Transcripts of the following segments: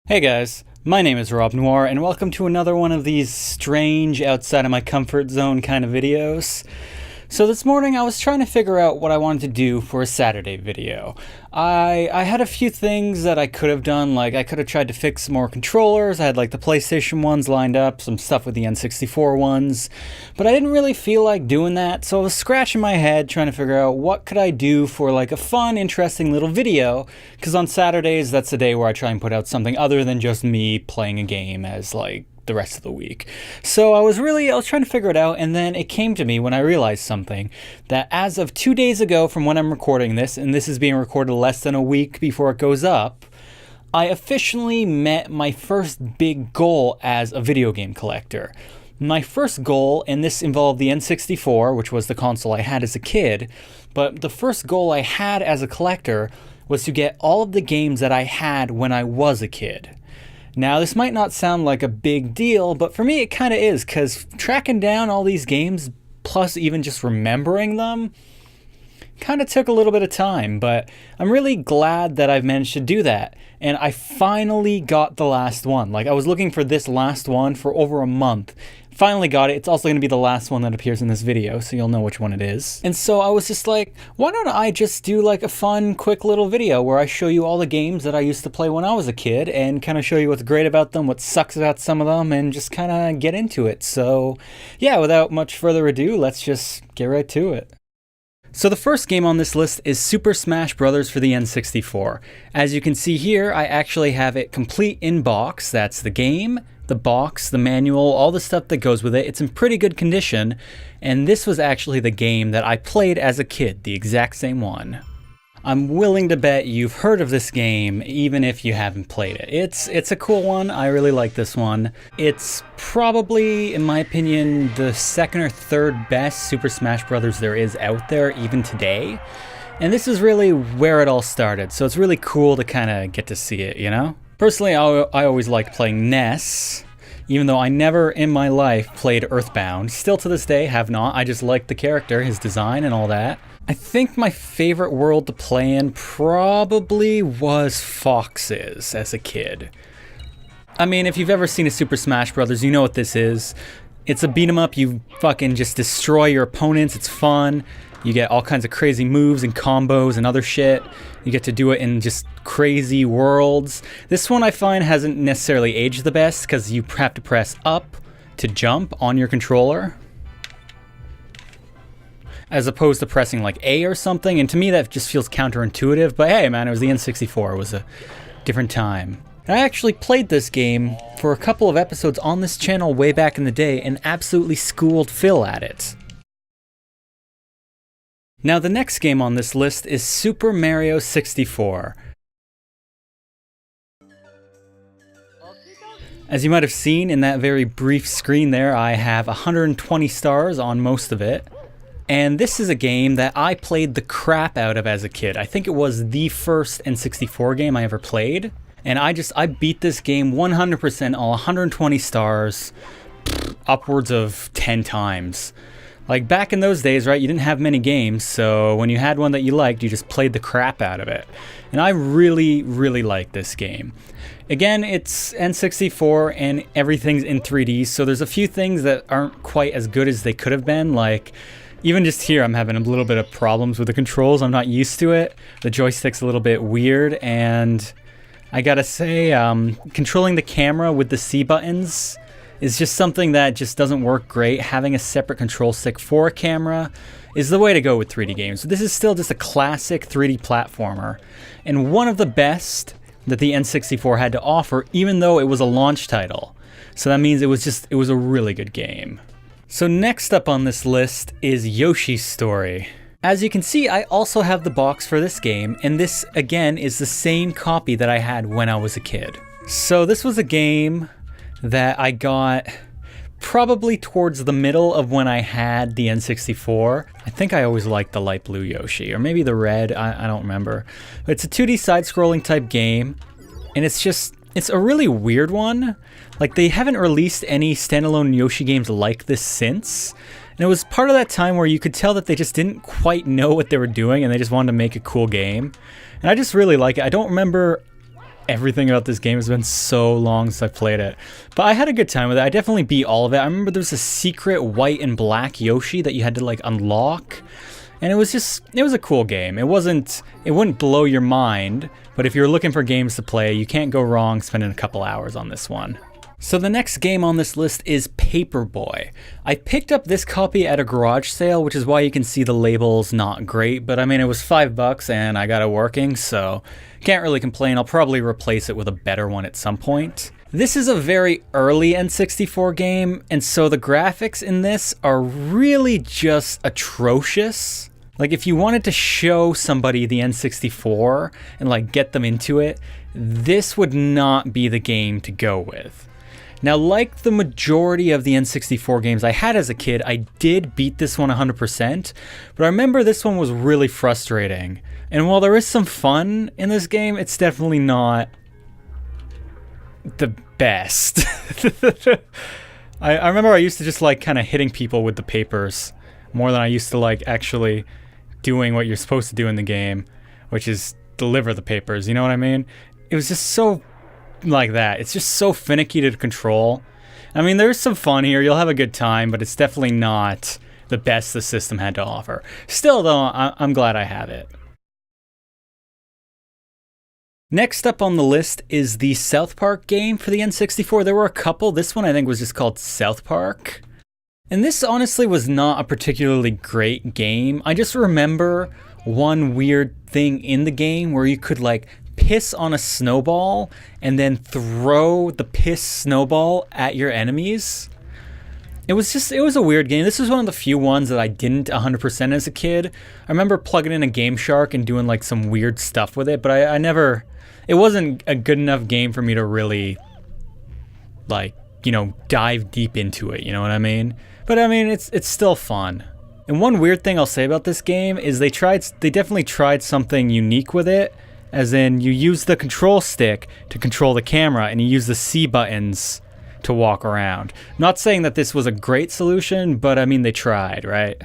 Hey guys, my name is Rob Noire and welcome to another one of these strange, outside of my comfort zone kind of videos. So this morning I was trying to figure out what I wanted to do for a Saturday video. I had a few things that I could have done, like I could have tried to fix some more controllers. I had like the PlayStation ones lined up, some stuff with the N64 ones, but I didn't really feel like doing that, so I was scratching my head trying to figure out what could I do for like a fun, interesting little video, because on Saturdays that's the day where I try and put out something other than just me playing a game as like the rest of the week. So I was trying to figure it out, and then it came to me when I realized something, that as of 2 days ago from when I'm recording this, and this is being recorded less than a week before it goes up, I officially met my first big goal as a video game collector. My first goal, and this involved the N64, which was the console I had as a kid, but the first goal I had as a collector was to get all of the games that I had when I was a kid. Now, this might not sound like a big deal, but for me it kind of is, because tracking down all these games, plus even just remembering them, kind of took a little bit of time, but I'm really glad that I've managed to do that. And I finally got the last one. Like, I was looking for this last one for over a month. Finally got it. It's also going to be the last one that appears in this video, so you'll know which one it is. And so I was just like, why don't I just do like a fun, quick little video where I show you all the games that I used to play when I was a kid and kind of show you what's great about them, what sucks about some of them, and just kind of get into it. So yeah, without much further ado, let's just get right to it. So the first game on this list is Super Smash Bros. For the N64. As you can see here, I actually have it complete in box. That's the game, the box, the manual, all the stuff that goes with it. It's in pretty good condition, and this was actually the game that I played as a kid, the exact same one. I'm willing to bet you've heard of this game, even if you haven't played it. It's a cool one. I really like this one. It's probably, in my opinion, the second or third best Super Smash Bros. There is out there, even today. And this is really where it all started, so it's really cool to kind of get to see it, you know? Personally, I always liked playing NES, even though I never in my life played Earthbound. Still to this day have not. I just liked the character, his design and all that. I think my favorite world to play in probably was Fox's as a kid. I mean, if you've ever seen a Super Smash Bros., you know what this is. It's a beat 'em up, you fucking just destroy your opponents, it's fun. You get all kinds of crazy moves and combos and other shit. You get to do it in just crazy worlds. This one I find hasn't necessarily aged the best because you have to press up to jump on your controller, as opposed to pressing like A or something, and to me that just feels counterintuitive, but hey man, it was the N64, it was a different time. I actually played this game for a couple of episodes on this channel way back in the day and absolutely schooled Phil at it. Now the next game on this list is Super Mario 64. As you might have seen in that very brief screen there, I have 120 stars on most of it. And this is a game that I played the crap out of as a kid. I think it was the first N64 game I ever played. And I beat this game 100%, all 120 stars, upwards of 10 times. Like back in those days, right, you didn't have many games, so when you had one that you liked, you just played the crap out of it. And I really, really like this game. Again, it's N64 and everything's in 3D, so there's a few things that aren't quite as good as they could have been, like even just here, I'm having a little bit of problems with the controls. I'm not used to it. The joystick's a little bit weird, and I gotta say, controlling the camera with the C buttons is just something that just doesn't work great. Having a separate control stick for a camera is the way to go with 3D games. This is still just a classic 3D platformer, and one of the best that the N64 had to offer, even though it was a launch title. So that means it was a really good game. So next up on this list is Yoshis Story. As you can see, I also have the box for this game, and this again is the same copy that I had when I was a kid. So this was a game that I got probably towards the middle of when I had the N64. I think I always liked the light blue Yoshi, or maybe the red, I don't remember. But it's a 2D side-scrolling type game, and it's a really weird one. Like, they haven't released any standalone Yoshi games like this since. And it was part of that time where you could tell that they just didn't quite know what they were doing and they just wanted to make a cool game. And I just really like it. I don't remember everything about this game has been so long since I played it. But I had a good time with it. I definitely beat all of it. I remember there was a secret white and black Yoshi that you had to like unlock. And it was a cool game. It wouldn't blow your mind, but if you're looking for games to play, you can't go wrong spending a couple hours on this one. So the next game on this list is Paperboy. I picked up this copy at a garage sale, which is why you can see the label's not great, but I mean, it was $5 and I got it working, so can't really complain. I'll probably replace it with a better one at some point. This is a very early N64 game, and so the graphics in this are really just atrocious. Like, if you wanted to show somebody the N64 and like get them into it, this would not be the game to go with. Now, like the majority of the N64 games I had as a kid, I did beat this one 100%, but I remember this one was really frustrating. And while there is some fun in this game, it's definitely not the best. I remember I used to just like kind of hitting people with the papers more than I used to like actually doing what you're supposed to do in the game, which is deliver the papers, you know what I mean? It was just so like that. It's just so finicky to control. I mean, there's some fun here. You'll have a good time, but it's definitely not the best the system had to offer. Still, though, I'm glad I have it. Next up on the list is the South Park game for the N64. There were a couple. This one I think was just called South Park. And this honestly was not a particularly great game. I just remember one weird thing in the game where you could like piss on a snowball and then throw the piss snowball at your enemies. It was a weird game. This was one of the few ones that I didn't 100% as a kid. I remember plugging in a Game Shark and doing like some weird stuff with it, but I never, it wasn't a good enough game for me to really like, you know, dive deep into it, you know what I mean? But I mean, it's still fun. And one weird thing I'll say about this game is they definitely tried something unique with it. As in, you use the control stick to control the camera, and you use the C buttons to walk around. Not saying that this was a great solution, but I mean, they tried, right?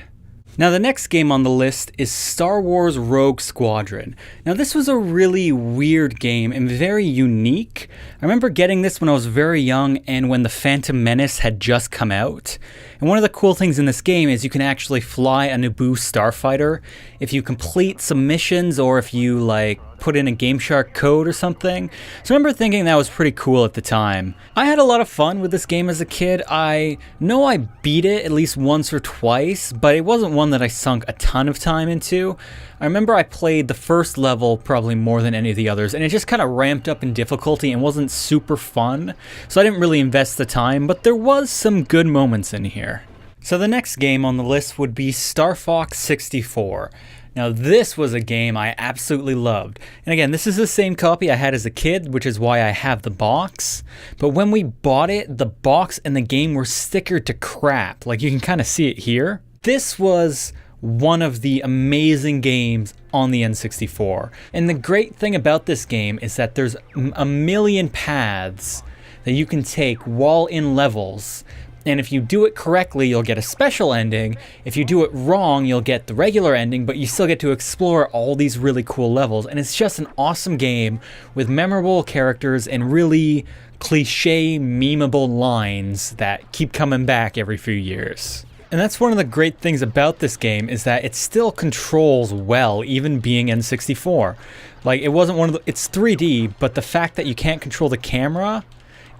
Now, the next game on the list is Star Wars Rogue Squadron. Now, this was a really weird game and very unique. I remember getting this when I was very young and when The Phantom Menace had just come out. And one of the cool things in this game is you can actually fly a Naboo starfighter if you complete some missions or if you, like, put in a Game Shark code or something. So I remember thinking that was pretty cool at the time. I had a lot of fun with this game as a kid. I know I beat it at least once or twice, but it wasn't one that I sunk a ton of time into. I remember I played the first level probably more than any of the others, and it just kind of ramped up in difficulty and wasn't super fun, so I didn't really invest the time, but there was some good moments in here. So the next game on the list would be Starfox 64. Now, this was a game I absolutely loved. And again, this is the same copy I had as a kid, which is why I have the box. But when we bought it, the box and the game were stickered to crap. Like, you can kind of see it here. This was one of the amazing games on the N64. And the great thing about this game is that there's a million paths that you can take while in levels. And if you do it correctly, you'll get a special ending. If you do it wrong, you'll get the regular ending, but you still get to explore all these really cool levels. And it's just an awesome game with memorable characters and really cliche, memeable lines that keep coming back every few years. And that's one of the great things about this game is that it still controls well, even being N64. Like, it wasn't one of the, it's 3D, but the fact that you can't control the camera,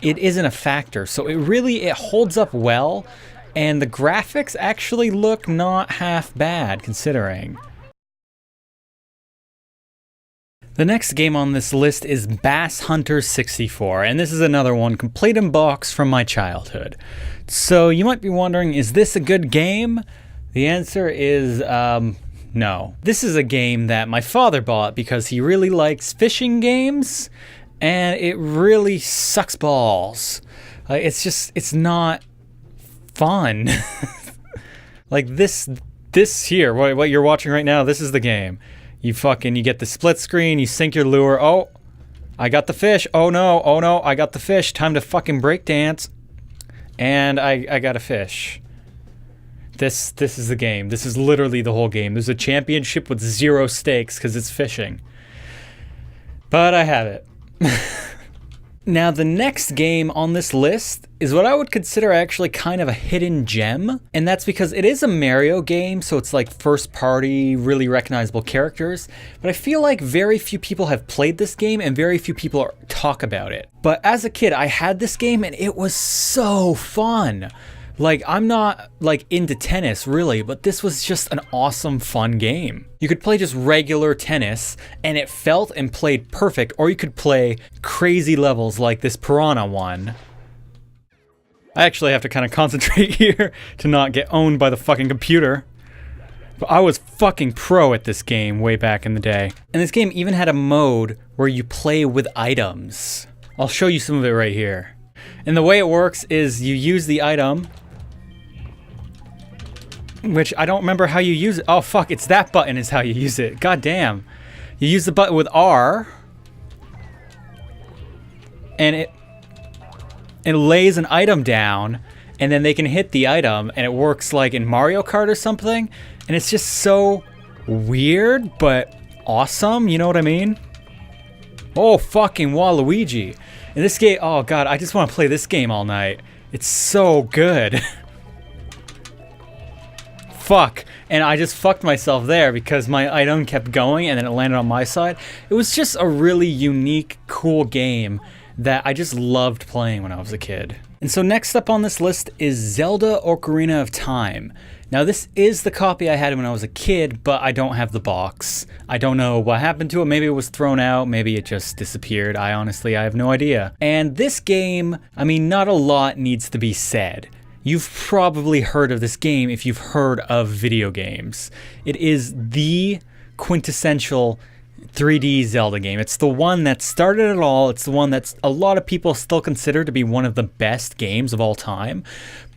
it isn't a factor. So it holds up well, and the graphics actually look not half bad considering. The next game on this list is Basshunter 64, and this is another one complete in box from my childhood. So you might be wondering, is this a good game? The answer is no. This is a game that my father bought because he really likes fishing games, and it really sucks balls. It's not fun. Like this here, what you're watching right now, this is the game. You get the split screen, you sink your lure. Oh, I got the fish. Oh no, I got the fish. Time to fucking break dance. And I got a fish. This is the game. This is literally the whole game. There's a championship with 0 stakes because it's fishing. But I have it. Now, the next game on this list is what I would consider actually kind of a hidden gem, and that's because it is a Mario game, so it's like first party, really recognizable characters, but I feel like very few people have played this game and very few people talk about it. But as a kid, I had this game and it was so fun. Like, I'm not like into tennis really, but this was just an awesome, fun game. You could play just regular tennis and it felt and played perfect, or you could play crazy levels like this Piranha one. I actually have to kind of concentrate here to not get owned by the fucking computer. But I was fucking pro at this game way back in the day. And this game even had a mode where you play with items. I'll show you some of it right here. And the way it works is you use the item, which I don't remember how you use it. Oh fuck, it's that button is how you use it. God damn. You use the button with R, and it lays an item down, and then they can hit the item, and it works like in Mario Kart or something, and it's just so weird, but awesome, you know what I mean? Oh fucking Waluigi. In this game, oh god, I just want to play this game all night. It's so good. Fuck, and I just fucked myself there because my item kept going and then it landed on my side. It was just a really unique, cool game that I just loved playing when I was a kid. And so next up on this list is Zelda Ocarina of Time. Now this is the copy I had when I was a kid, but I don't have the box. I don't know what happened to it. Maybe it was thrown out, maybe it just disappeared. I have no idea. And this game, I mean, not a lot needs to be said. You've probably heard of this game if you've heard of video games. It is the quintessential 3D Zelda game. It's the one that started it all. It's the one that a lot of people still consider to be one of the best games of all time.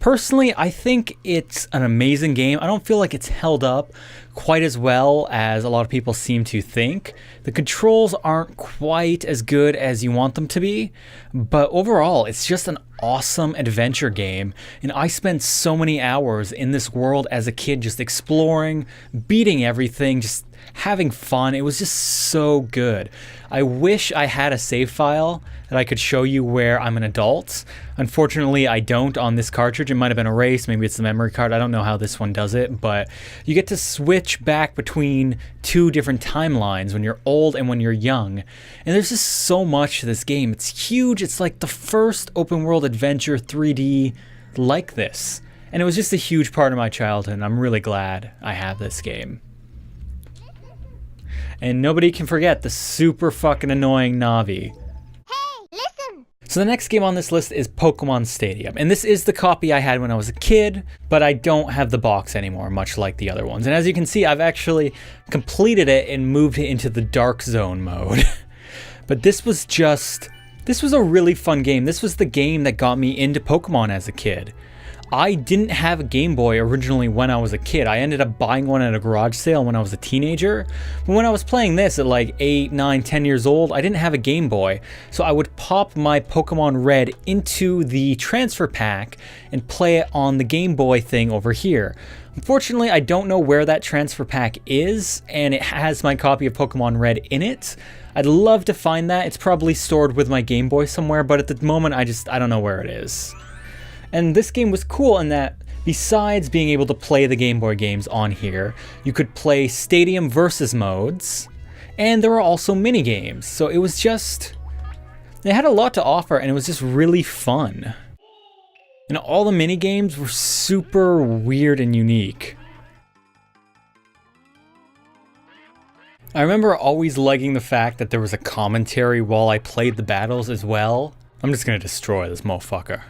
Personally, I think it's an amazing game. I don't feel like it's held up quite as well as a lot of people seem to think. The controls aren't quite as good as you want them to be, but overall, it's just an awesome adventure game, and I spent so many hours in this world as a kid just exploring, beating everything, just having fun. It was just so good. I wish I had a save file that I could show you where I'm an adult. Unfortunately, I don't on this cartridge. It might have been erased. Maybe it's the memory card. I don't know how this one does it, but you get to switch back between two different timelines when you're old and when you're young. And there's just so much to this game. It's huge. It's like the first open world adventure 3D like this. And it was just a huge part of my childhood, and I'm really glad I have this game. And nobody can forget the super fucking annoying Navi. Hey, listen! So the next game on this list is Pokemon Stadium. And this is the copy I had when I was a kid, but I don't have the box anymore, much like the other ones. And as you can see, I've actually completed it and moved it into the Dark Zone mode. But this was a really fun game. This was the game that got me into Pokemon as a kid. I didn't have a Game Boy originally when I was a kid. I ended up buying one at a garage sale when I was a teenager. But when I was playing this at like 8, 9, 10 years old, I didn't have a Game Boy. So I would pop my Pokemon Red into the transfer pack and play it on the Game Boy thing over here. Unfortunately, I don't know where that transfer pack is, and it has my copy of Pokemon Red in it. I'd love to find that. It's probably stored with my Game Boy somewhere, but at the moment, I don't know where it is. And this game was cool in that besides being able to play the Game Boy games on here, you could play Stadium versus modes, and there were also mini games. So it was just, it had a lot to offer, and it was just really fun. And all the mini games were super weird and unique. I remember always liking the fact that there was a commentary while I played the battles as well. I'm just gonna destroy this motherfucker.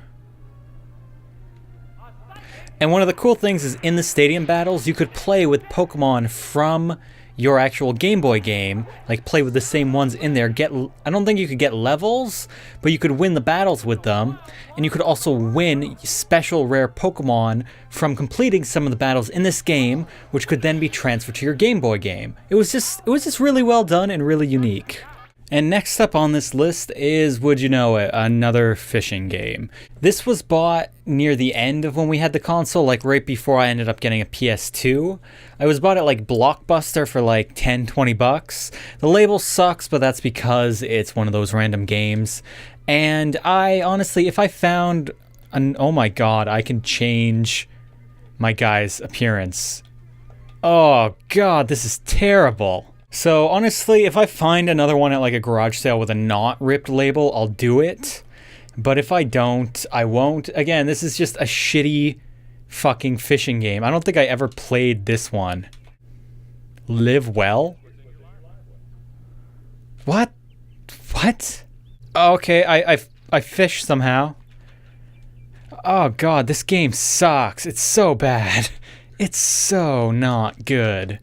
And one of the cool things is in the stadium battles, you could play with Pokemon from your actual Game Boy game, like play with the same ones in there. I don't think you could get levels, but you could win the battles with them, and you could also win special rare Pokemon from completing some of the battles in this game, which could then be transferred to your Game Boy game. It was just really well done and really unique. And next up on this list is, would you know it, another fishing game. This was bought near the end of when we had the console, like right before I ended up getting a PS2. I was bought at like Blockbuster for like 10, 20 bucks. The label sucks, but that's because it's one of those random games. And I honestly, if I found oh my god, I can change my guy's appearance. Oh god, this is terrible. So honestly, if I find another one at like a garage sale with a not ripped label, I'll do it. But if I don't, I won't. Again, this is just a shitty fucking fishing game. I don't think I ever played this one. Live well? What? What? Okay, I fish somehow. Oh god, this game sucks. It's so bad. It's so not good.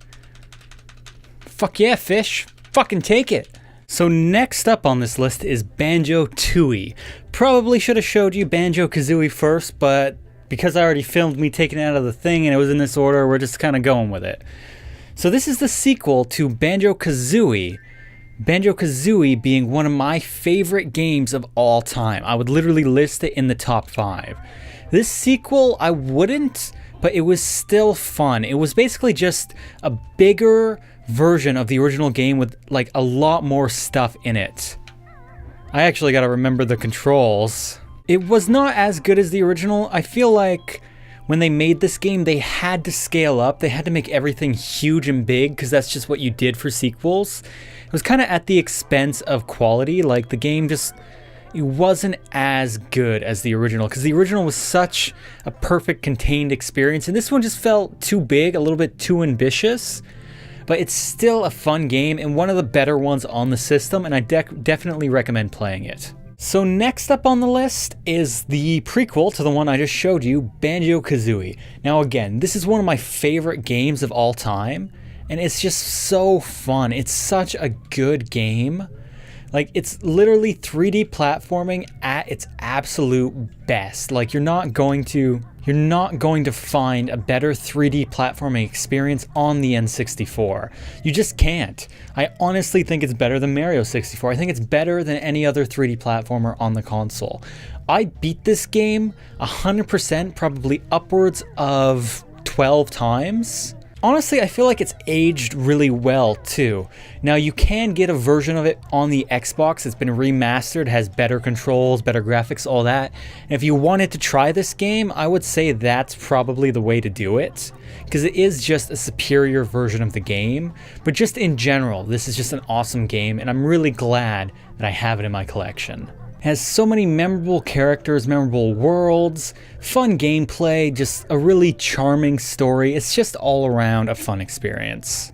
Fuck yeah, fish. Fucking take it. So next up on this list is BanjoTooie. Probably should have showed you BanjoKazooie first, but because I already filmed me taking it out of the thing and it was in this order, we're just kind of going with it. So this is the sequel to BanjoKazooie. BanjoKazooie being one of my favorite games of all time. I would literally list it in the top 5. This sequel, I wouldn't, but it was still fun. It was basically just a bigger version of the original game with like a lot more stuff in it. I actually gotta remember the controls. It was not as good as the original. I feel like when they made this game, they had to scale up. They had to make everything huge and big because that's just what you did for sequels. It was kind of at the expense of quality. Like the game just, it wasn't as good as the original because the original was such a perfect contained experience and this one just felt too big, a little bit too ambitious. But it's still a fun game and one of the better ones on the system, and I definitely recommend playing it. So next up on the list is the prequel to the one I just showed you, BanjoKazooie. Now again, this is one of my favorite games of all time, and it's just so fun. It's such a good game. Like, it's literally 3D platforming at its absolute best. Like, you're not going to find a better 3D platforming experience on the N64. You just can't. I honestly think it's better than Mario 64. I think it's better than any other 3D platformer on the console. I beat this game 100%, probably upwards of 12 times. Honestly, I feel like it's aged really well too. Now you can get a version of it on the Xbox. It's been remastered, has better controls, better graphics, all that. And if you wanted to try this game, I would say that's probably the way to do it, because it is just a superior version of the game. But just in general, this is just an awesome game, and I'm really glad that I have it in my collection. Has so many memorable characters, memorable worlds, fun gameplay, just a really charming story. It's just all around a fun experience.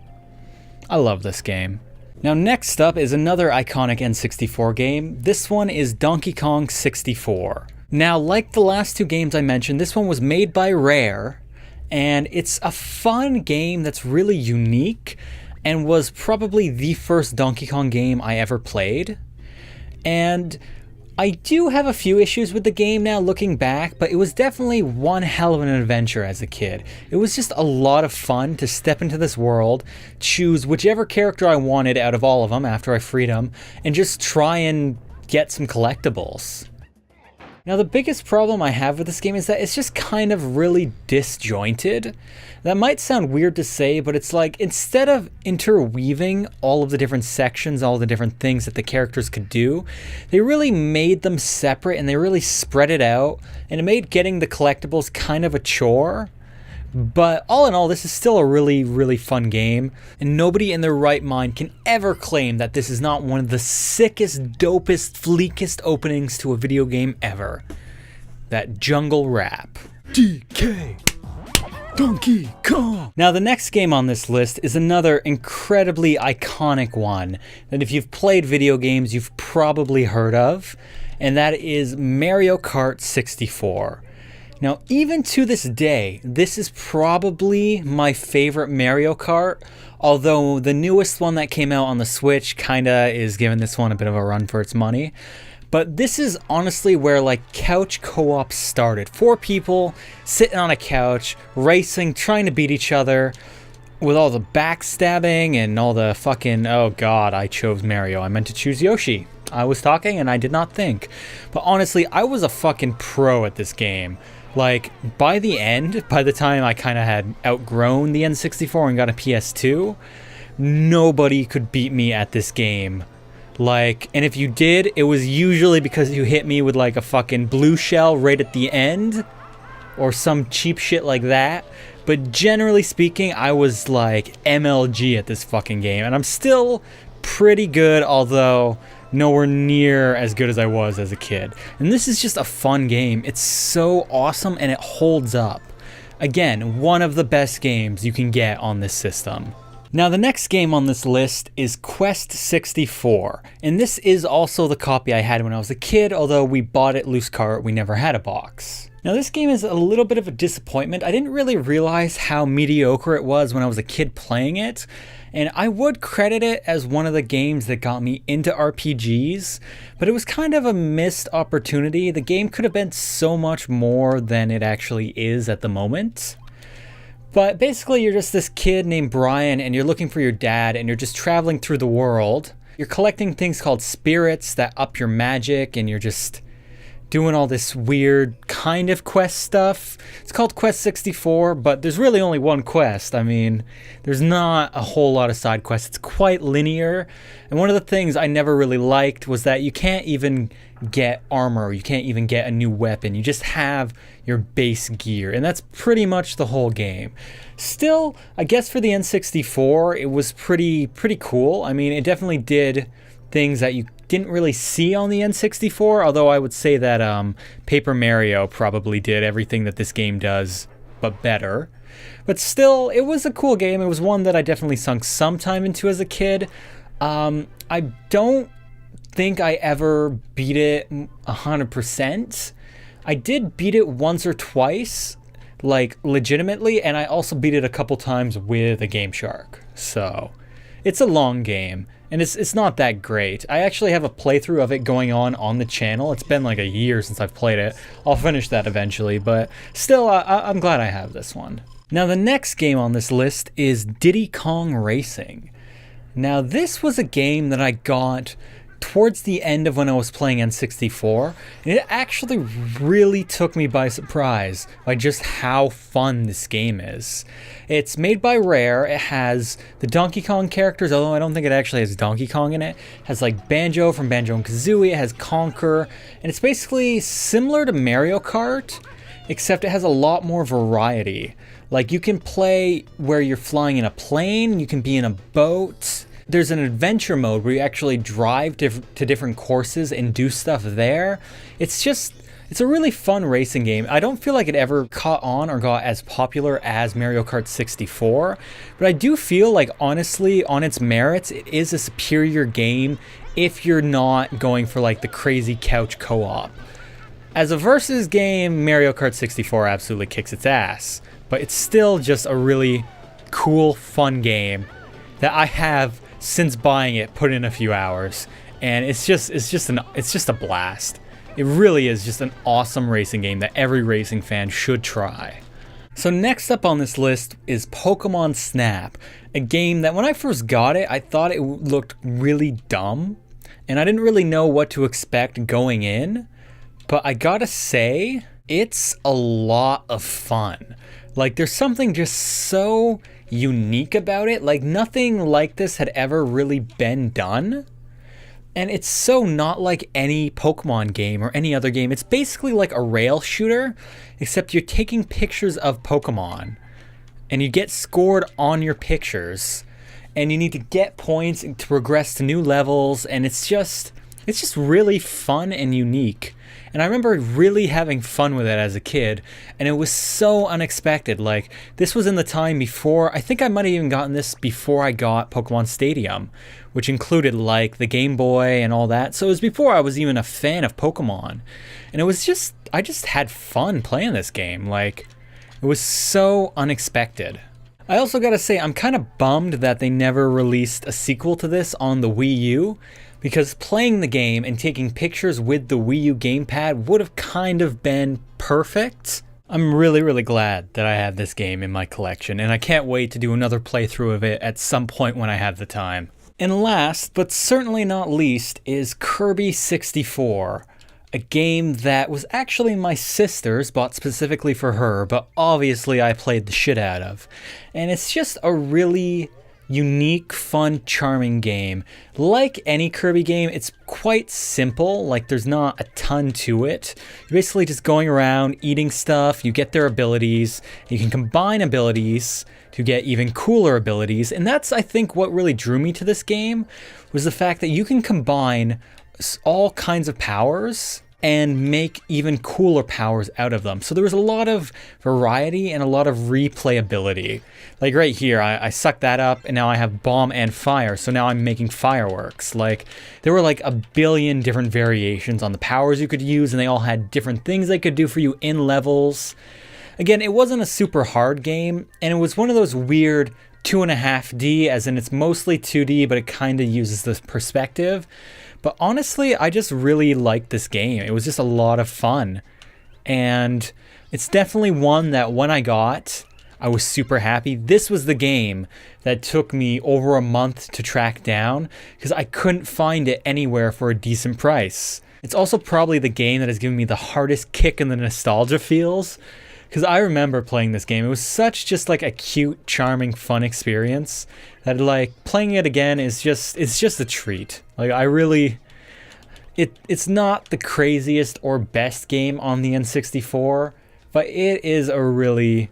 I love this game. Now next up is another iconic N64 game. This one is Donkey Kong 64. Now like the last two games I mentioned, this one was made by Rare, and it's a fun game that's really unique and was probably the first Donkey Kong game I ever played. And I do have a few issues with the game now looking back, but it was definitely one hell of an adventure as a kid. It was just a lot of fun to step into this world, choose whichever character I wanted out of all of them after I freed them, and just try and get some collectibles. Now the biggest problem I have with this game is that it's just kind of really disjointed. That might sound weird to say, but it's like instead of interweaving all of the different sections, all the different things that the characters could do, they really made them separate and they really spread it out, and it made getting the collectibles kind of a chore. But all in all, this is still a really, really fun game, and nobody in their right mind can ever claim that this is not one of the sickest, dopest, fleekest openings to a video game ever. That jungle rap. DK! Donkey Kong! Now the next game on this list is another incredibly iconic one that if you've played video games, you've probably heard of, and that is Mario Kart 64. Now, even to this day, this is probably my favorite Mario Kart, although the newest one that came out on the Switch kinda is giving this one a bit of a run for its money. But this is honestly where like couch co-op started. 4 people sitting on a couch, racing, trying to beat each other. with all the backstabbing and all the fucking, oh god, I chose Mario. I meant to choose Yoshi. I was talking and I did not think. But honestly, I was a fucking pro at this game. Like, by the end, by the time I kind of had outgrown the N64 and got a PS2, nobody could beat me at this game. Like, and if you did, it was usually because you hit me with like a fucking blue shell right at the end, or some cheap shit like that. But generally speaking, I was like MLG at this fucking game, and I'm still pretty good, although nowhere near as good as I was as a kid. And this is just a fun game. It's so awesome and it holds up. Again, one of the best games you can get on this system. Now the next game on this list is Quest 64, and this is also the copy I had when I was a kid, although we bought it loose cart, we never had a box. Now this game is a little bit of a disappointment. I didn't really realize how mediocre it was when I was a kid playing it, and I would credit it as one of the games that got me into RPGs, but it was kind of a missed opportunity. The game could have been so much more than it actually is at the moment. But basically you're just this kid named Brian and you're looking for your dad and you're just traveling through the world. You're collecting things called spirits that up your magic, and you're just doing all this weird kind of quest stuff. It's called Quest 64, but there's really only one quest. I mean, there's not a whole lot of side quests. It's quite linear. And one of the things I never really liked was that you can't even get armor. You can't even get a new weapon. You just have your base gear. And that's pretty much the whole game. Still, I guess for the N64, it was pretty cool. I mean, it definitely did things that you didn't really see on the N64, although I would say that Paper Mario probably did everything that this game does, but better. But still, it was a cool game. It was one that I definitely sunk some time into as a kid. I don't think I ever beat it 100%. I did beat it once or twice, like legitimately, and I also beat it a couple times with a Game Shark. So it's a long game. And it's not that great. I actually have a playthrough of it going on the channel. It's been like a year since I've played it. I'll finish that eventually, but still, I'm glad I have this one. Now the next game on this list is Diddy Kong Racing. Now this was a game that I got towards the end of when I was playing N64, and it actually really took me by surprise by just how fun this game is. It's made by Rare. It has the Donkey Kong characters, although I don't think it actually has Donkey Kong in it. It has like Banjo from Banjo-Kazooie, it has Conker, and it's basically similar to Mario Kart, except it has a lot more variety. Like you can play where you're flying in a plane, you can be in a boat. There's an adventure mode where you actually drive to different courses and do stuff there. It's a really fun racing game. I don't feel like it ever caught on or got as popular as Mario Kart 64, but I do feel like, honestly, on its merits, it is a superior game if you're not going for like the crazy couch co-op. As a versus game, Mario Kart 64 absolutely kicks its ass, but it's still just a really cool, fun game that I have, since buying it, put in a few hours, and it's just a blast. It really is just an awesome racing game that every racing fan should try. So next up on this list is Pokemon Snap, a game that when I first got it, I thought it looked really dumb, and I didn't really know what to expect going in, but I gotta say, it's a lot of fun. Like, there's something just so unique about it. Like, nothing like this had ever really been done. And it's so not like any Pokemon game or any other game. It's basically like a rail shooter, except you're taking pictures of Pokemon. And you get scored on your pictures. And you need to get points to progress to new levels. And it's just really fun and unique. And I remember really having fun with it as a kid, and it was so unexpected. Like, this was in the time before, I think I might have even gotten this before I got Pokemon Stadium, which included like the Game Boy and all that. So it was before I was even a fan of Pokemon. And it was just, I just had fun playing this game. Like, it was so unexpected. I also gotta say, I'm kind of bummed that they never released a sequel to this on the Wii U, because playing the game and taking pictures with the Wii U gamepad would have kind of been perfect. I'm really, really glad that I have this game in my collection, and I can't wait to do another playthrough of it at some point when I have the time. And last, but certainly not least, is Kirby 64. A game that was actually my sister's, bought specifically for her, but obviously I played the shit out of. And it's just a really unique, fun, charming game. Like any Kirby game, it's quite simple, like there's not a ton to it. You're basically just going around, eating stuff, you get their abilities, you can combine abilities to get even cooler abilities, and that's, I think, what really drew me to this game, was the fact that you can combine all kinds of powers and make even cooler powers out of them. So there was a lot of variety and a lot of replayability. Like right here, I sucked that up and now I have bomb and fire, so now I'm making fireworks. Like, there were like a billion different variations on the powers you could use, and they all had different things they could do for you in levels. Again, it wasn't a super hard game, and it was one of those weird 2.5D, as in it's mostly 2D, but it kind of uses this perspective. But honestly, I just really liked this game. It was just a lot of fun. And it's definitely one that when I got, I was super happy. This was the game that took me over a month to track down because I couldn't find it anywhere for a decent price. It's also probably the game that has given me the hardest kick in the nostalgia feels, because I remember playing this game. It was such just like a cute, charming, fun experience that like playing it again is just, it's just a treat. Like I really, it's not the craziest or best game on the N64, but it is a really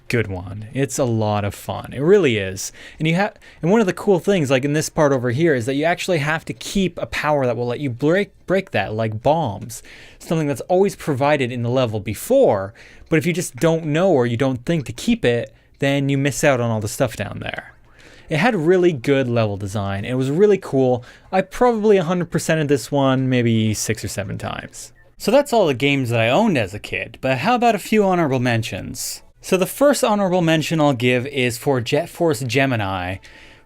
good one. It's a lot of fun. It really is. And one of the cool things, like in this part over here, is that you actually have to keep a power that will let you break that, like bombs. Something that's always provided in the level before, but if you just don't know or you don't think to keep it, then you miss out on all the stuff down there. It had really good level design. It was really cool. I probably 100%ed this one maybe 6 or 7 times. So that's all the games that I owned as a kid, but how about a few honorable mentions? So the first honorable mention I'll give is for Force Gemini,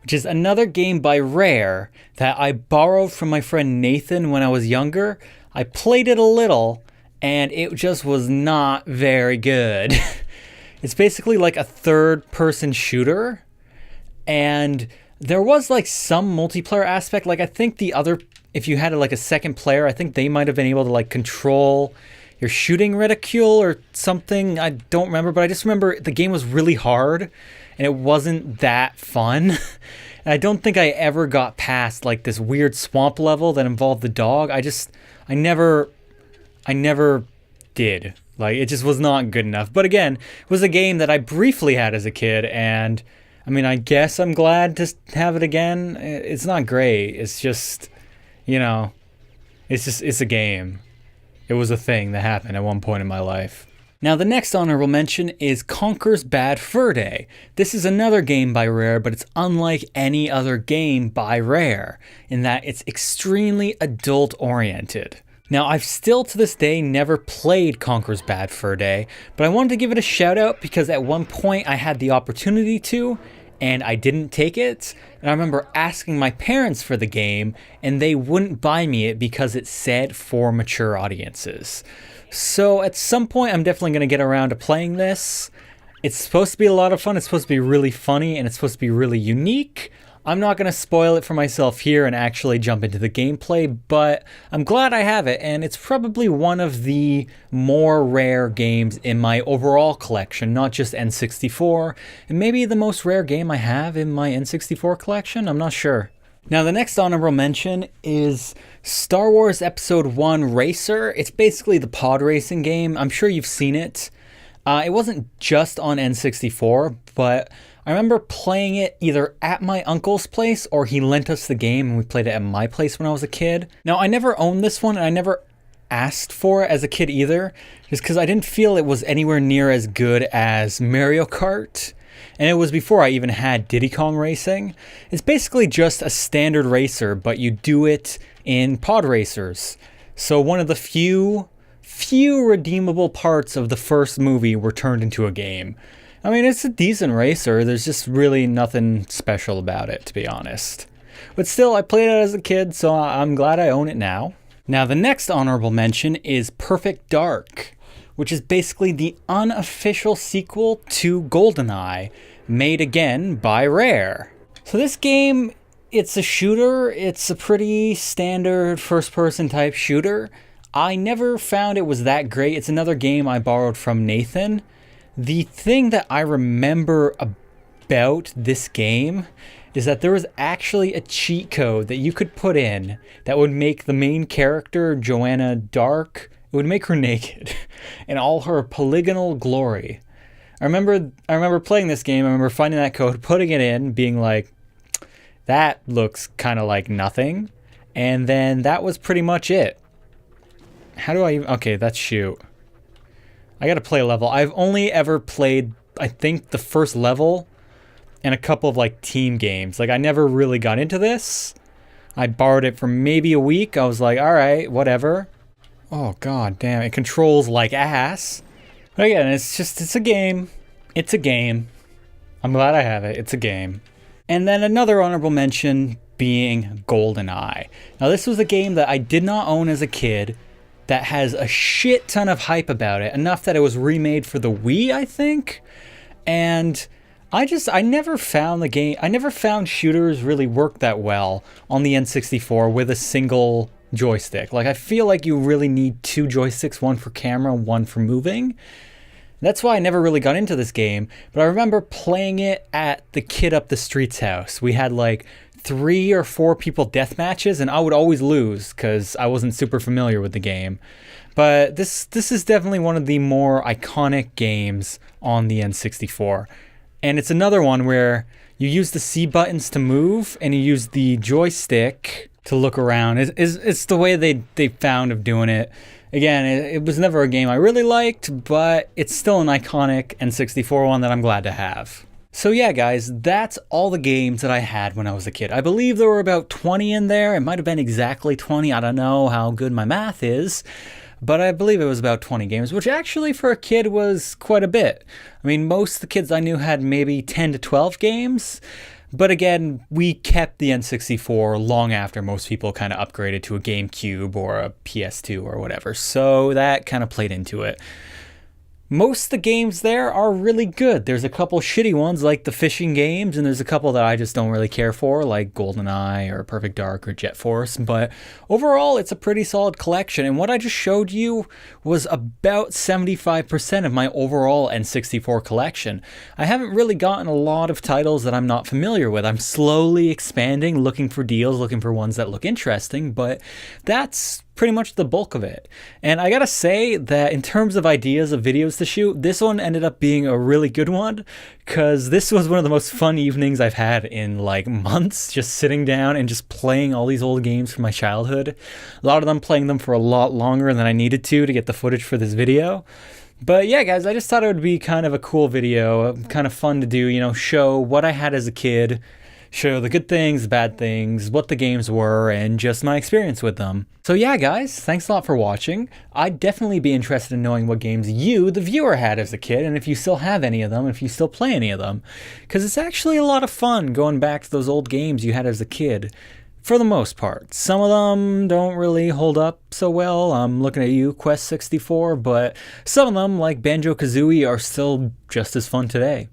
which is another game by Rare that I borrowed from my friend Nathan when I was younger. I played it a little, and it just was not very good. It's basically like a third-person shooter, and there was like some multiplayer aspect. Like I think if you had like a second player, I think they might have been able to like control your shooting reticule or something. I don't remember, but I just remember the game was really hard and it wasn't that fun. And I don't think I ever got past like this weird swamp level that involved the dog. I never did. Like it just was not good enough. But again, it was a game that I briefly had as a kid, and I mean, I guess I'm glad to have it again. It's not great. It's just, it's a game. It was a thing that happened at one point in my life. Now the next honorable mention is Conkers Bad Fur Day. This is another game by Rare, but it's unlike any other game by Rare in that it's extremely adult oriented. Now I've still to this day never played Conkers Bad Fur Day, but I wanted to give it a shout out because at one point I had the opportunity to, and I didn't take it. And I remember asking my parents for the game, and they wouldn't buy me it because it said for mature audiences. So at some point, I'm definitely going to get around to playing this. It's supposed to be a lot of fun. It's supposed to be really funny, and it's supposed to be really unique. I'm not going to spoil it for myself here and actually jump into the gameplay, but I'm glad I have it, and it's probably one of the more rare games in my overall collection, not just N64, and maybe the most rare game I have in my N64 collection. I'm not sure. Now the next honorable mention is Star Wars Episode 1 Racer. It's basically the pod racing game. I'm sure you've seen it. It wasn't just on N64, but I remember playing it either at my uncle's place or he lent us the game and we played it at my place when I was a kid. Now, I never owned this one and I never asked for it as a kid either, just because I didn't feel it was anywhere near as good as Mario Kart. And it was before I even had Diddy Kong Racing. It's basically just a standard racer, but you do it in pod racers. So one of the few redeemable parts of the first movie were turned into a game. I mean, it's a decent racer. There's just really nothing special about it, to be honest. But still, I played it as a kid, so I'm glad I own it now. Now, the next honorable mention is Perfect Dark, which is basically the unofficial sequel to Goldeneye, made again by Rare. So this game, it's a shooter. It's a pretty standard first-person type shooter. I never found it was that great. It's another game I borrowed from Nathan. The thing that I remember about this game is that there was actually a cheat code that you could put in that would make the main character, Joanna Dark, it would make her naked in all her polygonal glory. I remember playing this game, I remember finding that code, putting it in, being like, that looks kind of like nothing. And then that was pretty much it. How do I even, okay, that's shoot. I gotta play a level. I've only ever played, I think, the first level and a couple of like team games. Like I never really got into this. I borrowed it for maybe a week. I was like, all right, whatever. Oh god damn, it controls like ass. But again, it's a game. It's a game. I'm glad I have it. It's a game. And then another honorable mention being Goldeneye. Now this was a game that I did not own as a kid that has a shit ton of hype about it, enough that it was remade for the Wii, I think. And I never found the game, I never found shooters really work that well on the N64 with a single joystick. Like I feel like you really need two joysticks, one for camera, one for moving. That's why I never really got into this game, but I remember playing it at the kid up the street's house. We had like 3 or 4 people death matches, and I would always lose because I wasn't super familiar with the game. But this is definitely one of the more iconic games on the N64. And it's another one where you use the C buttons to move and you use the joystick to look around. It's the way they found of doing it. Again, it was never a game I really liked, but it's still an iconic N64 one that I'm glad to have. So yeah, guys, that's all the games that I had when I was a kid. I believe there were about 20 in there. It might have been exactly 20. I don't know how good my math is, but I believe it was about 20 games, which actually for a kid was quite a bit. I mean, most of the kids I knew had maybe 10 to 12 games. But again, we kept the N64 long after most people kind of upgraded to a GameCube or a PS2 or whatever. So that kind of played into it. Most of the games there are really good. There's a couple shitty ones like the fishing games, and there's a couple that I just don't really care for, like GoldenEye or Perfect Dark or Jet Force. But overall, it's a pretty solid collection. And what I just showed you was about 75% of my overall N64 collection. I haven't really gotten a lot of titles that I'm not familiar with. I'm slowly expanding, looking for deals, looking for ones that look interesting, but that's pretty much the bulk of it. And I gotta say that in terms of ideas of videos to shoot, this one ended up being a really good one, because this was one of the most fun evenings I've had in like months, just sitting down and just playing all these old games from my childhood. A lot of them playing them for a lot longer than I needed to get the footage for this video. But yeah, guys, I just thought it would be kind of a cool video, kind of fun to do, you know, show what I had as a kid, show the good things, the bad things, what the games were, and just my experience with them. So yeah, guys, thanks a lot for watching. I'd definitely be interested in knowing what games you, the viewer, had as a kid, and if you still have any of them, if you still play any of them. Because it's actually a lot of fun going back to those old games you had as a kid, for the most part. Some of them don't really hold up so well. I'm looking at you, Quest 64, but some of them, like BanjoKazooie, are still just as fun today.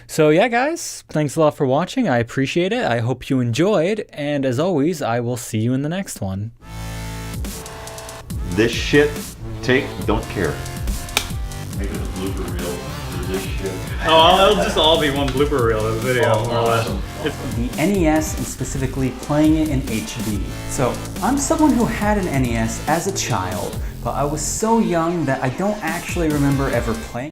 So yeah, guys, thanks a lot for watching. I appreciate it. I hope you enjoyed, and as always, I will see you in the next one. This shit, don't care. Make it a blooper reel for this shit. Oh, it'll just all be one blooper reel of the video, more or less. The NES, and specifically playing it in HD. So, I'm someone who had an NES as a child, but I was so young that I don't actually remember ever playing